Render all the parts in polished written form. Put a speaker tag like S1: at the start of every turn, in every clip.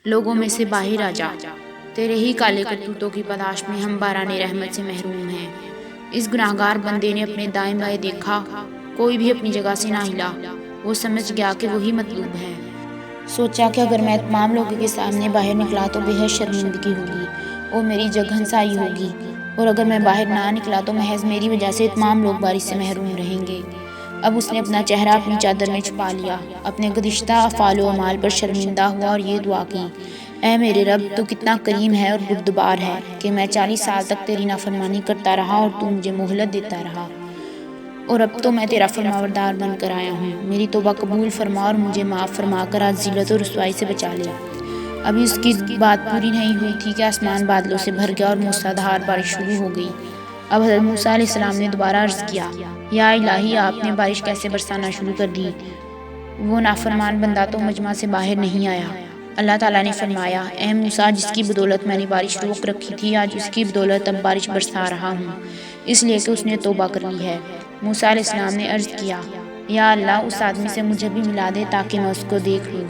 S1: لوگوں میں سے باہر آ جا، تیرے ہی کالے کرتوتوں کی پاداش میں ہم باران رحمت سے محروم ہیں۔ اس گناہگار بندے نے اپنے دائیں بائیں دیکھا، کوئی بھی اپنی جگہ سے نہ ہلا۔ وہ سمجھ گیا کہ وہی مطلوب ہے۔ سوچا کہ اگر میں تمام لوگوں کے سامنے باہر نکلا تو بے حد شرمندگی ہوگی اور میری جگ ہنسائی ہوگی، اور اگر میں باہر نہ نکلا تو محض میری وجہ سے تمام لوگ بارش سے محروم رہیں گے۔ اب اس نے اپنا چہرہ اپنی چادر میں چھپا لیا، اپنے گزشتہ افعال و اعمال پر شرمندہ ہوا اور یہ دعا کی، اے میرے رب، تو کتنا کریم ہے اور بردبار ہے کہ میں 40 سال تک تیری نافرمانی کرتا رہا اور تو مجھے مہلت دیتا رہا، اور اب تو میں تیرا فرمانبردار بن کر آیا ہوں۔ میری توبہ قبول فرما اور مجھے معاف فرما کر آج ذلت و رسوائی سے بچا لے۔ ابھی اس کی بات پوری نہیں ہوئی تھی کہ آسمان بادلوں سے بھر گیا اور موسیٰ دھار بارش شروع ہو گئی۔ اب حضرت موسیٰ علیہ السلام نے دوبارہ عرض کیا، یا الہی، آپ نے بارش کیسے برسانا شروع کر دی؟ وہ نافرمان بندہ تو مجمع سے باہر نہیں آیا۔ اللہ تعالیٰ نے فرمایا، اے موسیٰ، جس کی بدولت میں نے بارش روک رکھی تھی، آج اس کی بدولت اب بارش برسا رہا ہوں، اس لیے کہ اس نے توبہ کر لی ہے۔ موسیٰ علیہ السلام نے عرض کیا، یا اللہ، اس آدمی سے مجھے بھی ملا دے تاکہ میں اس کو دیکھ لوں۔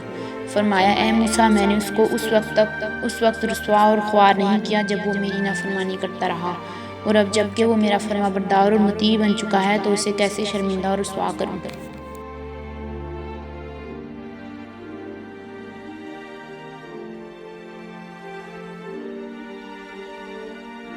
S1: فرمایا، اے موسیٰ، میں نے اس کو اس وقت رسوا اور خوار نہیں کیا جب وہ میری نافرمانی کرتا رہا، اور اب جب کہ وہ میرا فرمانبردار اور مطیع بن چکا ہے تو اسے کیسے شرمندہ اور رسوا کروں؟